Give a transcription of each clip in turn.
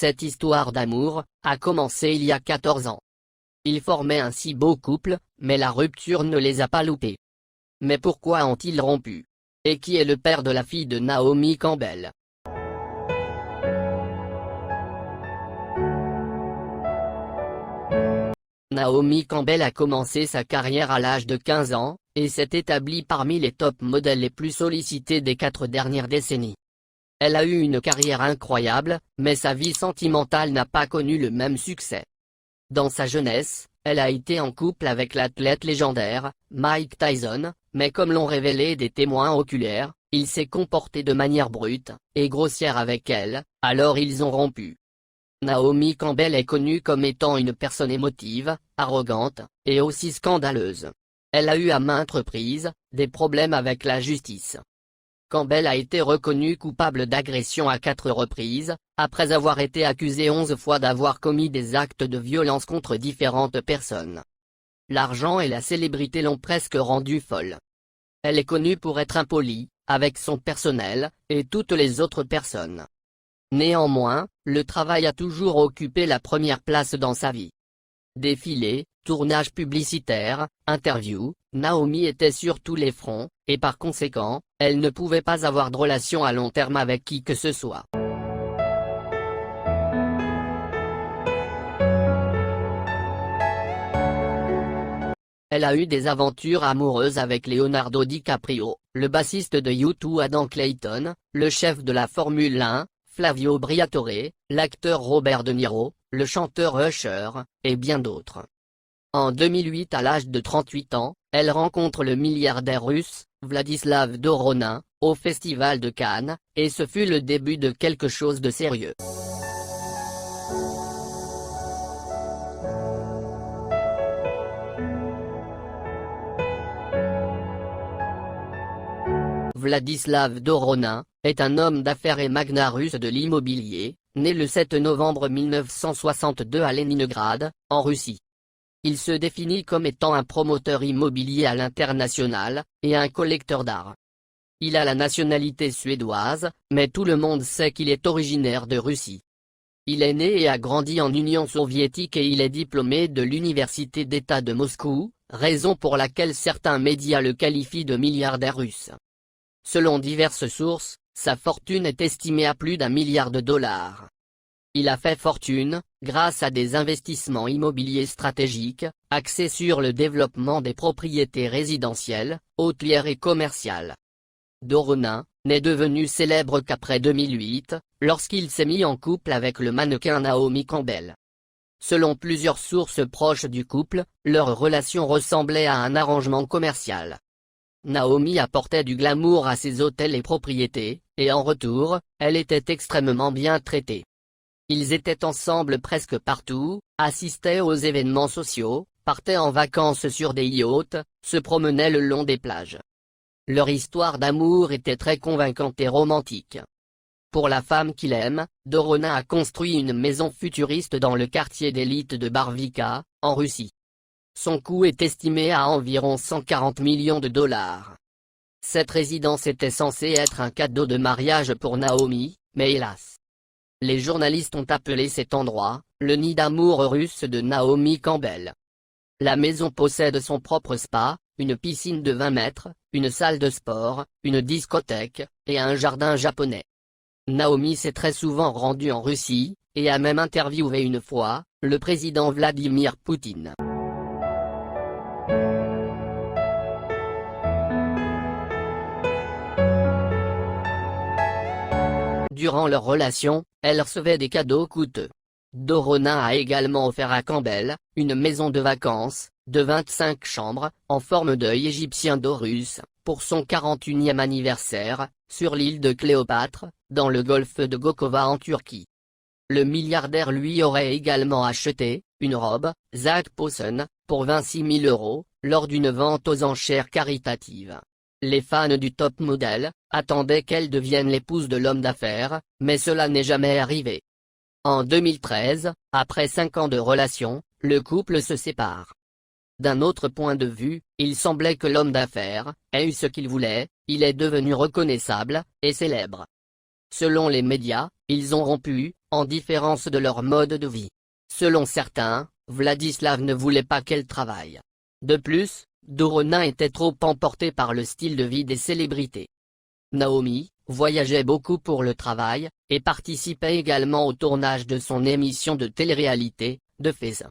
Cette histoire d'amour a commencé il y a 14 ans. Ils formaient un si beau couple, mais la rupture ne les a pas loupés. Mais pourquoi ont-ils rompu? Et qui est le père de la fille de Naomi Campbell? Naomi Campbell a commencé sa carrière à l'âge de 15 ans, et s'est établie parmi les top modèles les plus sollicités des 4 dernières décennies. Elle a eu une carrière incroyable, mais sa vie sentimentale n'a pas connu le même succès. Dans sa jeunesse, elle a été en couple avec l'athlète légendaire, Mike Tyson, mais comme l'ont révélé des témoins oculaires, il s'est comporté de manière brute et grossière avec elle, alors ils ont rompu. Naomi Campbell est connue comme étant une personne émotive, arrogante, et aussi scandaleuse. Elle a eu à maintes reprises des problèmes avec la justice. Campbell a été reconnue coupable d'agression à 4 reprises, après avoir été accusée 11 fois d'avoir commis des actes de violence contre différentes personnes. L'argent et la célébrité l'ont presque rendue folle. Elle est connue pour être impolie, avec son personnel, et toutes les autres personnes. Néanmoins, le travail a toujours occupé la première place dans sa vie. Défilés, tournages publicitaires, interviews, Naomi était sur tous les fronts, et par conséquent, elle ne pouvait pas avoir de relation à long terme avec qui que ce soit. Elle a eu des aventures amoureuses avec Leonardo DiCaprio, le bassiste de U2 Adam Clayton, le chef de la Formule 1, Flavio Briatore, l'acteur Robert De Niro, le chanteur Usher, et bien d'autres. En 2008 à l'âge de 38 ans, elle rencontre le milliardaire russe, Vladislav Doronin, au Festival de Cannes, et ce fut le début de quelque chose de sérieux. Vladislav Doronin est un homme d'affaires et magnat russe de l'immobilier, né le 7 novembre 1962 à Leningrad, en Russie. Il se définit comme étant un promoteur immobilier à l'international, et un collecteur d'art. Il a la nationalité suédoise, mais tout le monde sait qu'il est originaire de Russie. Il est né et a grandi en Union soviétique et il est diplômé de l'Université d'État de Moscou, raison pour laquelle certains médias le qualifient de milliardaire russe. Selon diverses sources, sa fortune est estimée à plus d'1 milliard de dollars. Il a fait fortune, grâce à des investissements immobiliers stratégiques, axés sur le développement des propriétés résidentielles, hôtelières et commerciales. Doronin n'est devenu célèbre qu'après 2008, lorsqu'il s'est mis en couple avec le mannequin Naomi Campbell. Selon plusieurs sources proches du couple, leur relation ressemblait à un arrangement commercial. Naomi apportait du glamour à ses hôtels et propriétés, et en retour, elle était extrêmement bien traitée. Ils étaient ensemble presque partout, assistaient aux événements sociaux, partaient en vacances sur des yachts, se promenaient le long des plages. Leur histoire d'amour était très convaincante et romantique. Pour la femme qu'il aime, Doronin a construit une maison futuriste dans le quartier d'élite de Barvika, en Russie. Son coût est estimé à environ 140 millions de dollars. Cette résidence était censée être un cadeau de mariage pour Naomi, mais hélas. Les journalistes ont appelé cet endroit le nid d'amour russe de Naomi Campbell. La maison possède son propre spa, une piscine de 20 mètres, une salle de sport, une discothèque, et un jardin japonais. Naomi s'est très souvent rendue en Russie, et a même interviewé une fois le président Vladimir Poutine. Durant leur relation, elle recevait des cadeaux coûteux. Doronin a également offert à Campbell une maison de vacances, de 25 chambres, en forme d'œil égyptien d'Horus, pour son 41e anniversaire, sur l'île de Cléopâtre, dans le golfe de Gokova en Turquie. Le milliardaire lui aurait également acheté une robe, Zac Posen, pour 26 000 €, lors d'une vente aux enchères caritatives. Les fans du top modèle attendaient qu'elle devienne l'épouse de l'homme d'affaires, mais cela n'est jamais arrivé. En 2013, après 5 ans de relation, le couple se sépare. D'un autre point de vue, il semblait que l'homme d'affaires ait eu ce qu'il voulait, il est devenu reconnaissable et célèbre. Selon les médias, ils ont rompu en différence de leur mode de vie. Selon certains, Vladislav ne voulait pas qu'elle travaille. De plus, Dorona était trop emportée par le style de vie des célébrités. Naomi voyageait beaucoup pour le travail, et participait également au tournage de son émission de télé-réalité, The Face.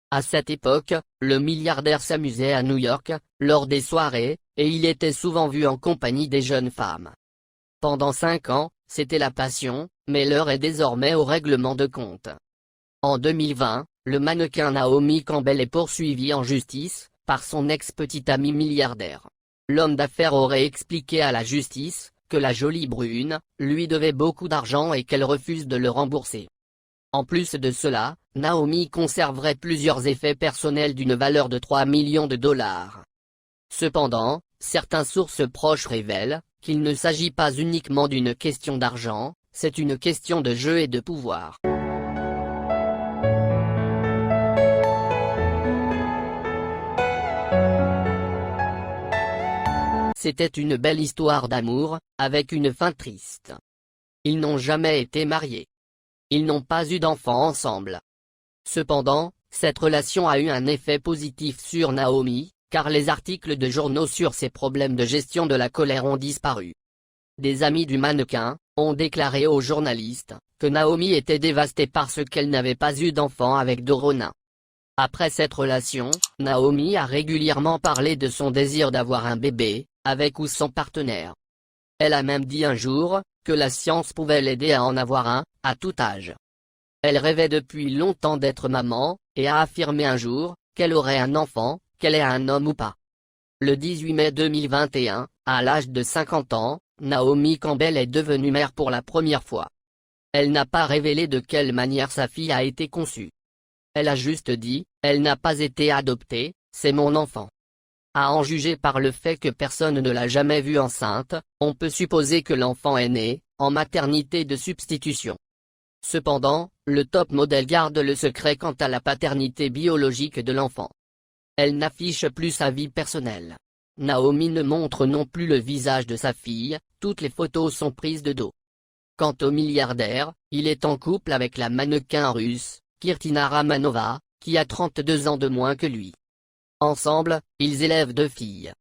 À cette époque, le milliardaire s'amusait à New York, lors des soirées, et il était souvent vu en compagnie des jeunes femmes. Pendant 5 ans, c'était la passion, mais l'heure est désormais au règlement de compte. En 2020, le mannequin Naomi Campbell est poursuivi en justice, par son ex-petit ami milliardaire. L'homme d'affaires aurait expliqué à la justice, que la jolie brune, lui devait beaucoup d'argent et qu'elle refuse de le rembourser. En plus de cela, Naomi conserverait plusieurs effets personnels d'une valeur de 3 millions de dollars. Cependant, certaines sources proches révèlent, qu'il ne s'agit pas uniquement d'une question d'argent, c'est une question de jeu et de pouvoir. C'était une belle histoire d'amour, avec une fin triste. Ils n'ont jamais été mariés. Ils n'ont pas eu d'enfants ensemble. Cependant, cette relation a eu un effet positif sur Naomi, car les articles de journaux sur ses problèmes de gestion de la colère ont disparu. Des amis du mannequin ont déclaré aux journalistes que Naomi était dévastée parce qu'elle n'avait pas eu d'enfant avec Dorona. Après cette relation, Naomi a régulièrement parlé de son désir d'avoir un bébé, avec ou sans partenaire. Elle a même dit un jour, que la science pouvait l'aider à en avoir un, à tout âge. Elle rêvait depuis longtemps d'être maman, et a affirmé un jour, qu'elle aurait un enfant, qu'elle est un homme ou pas. Le 18 mai 2021, à l'âge de 50 ans, Naomi Campbell est devenue mère pour la première fois. Elle n'a pas révélé de quelle manière sa fille a été conçue. Elle a juste dit, elle n'a pas été adoptée, c'est mon enfant. À en juger par le fait que personne ne l'a jamais vue enceinte, on peut supposer que l'enfant est né, en maternité de substitution. Cependant, le top modèle garde le secret quant à la paternité biologique de l'enfant. Elle n'affiche plus sa vie personnelle. Naomi ne montre non plus le visage de sa fille, toutes les photos sont prises de dos. Quant au milliardaire, il est en couple avec la mannequin russe, Kirtina Ramanova, qui a 32 ans de moins que lui. Ensemble, ils élèvent 2 filles.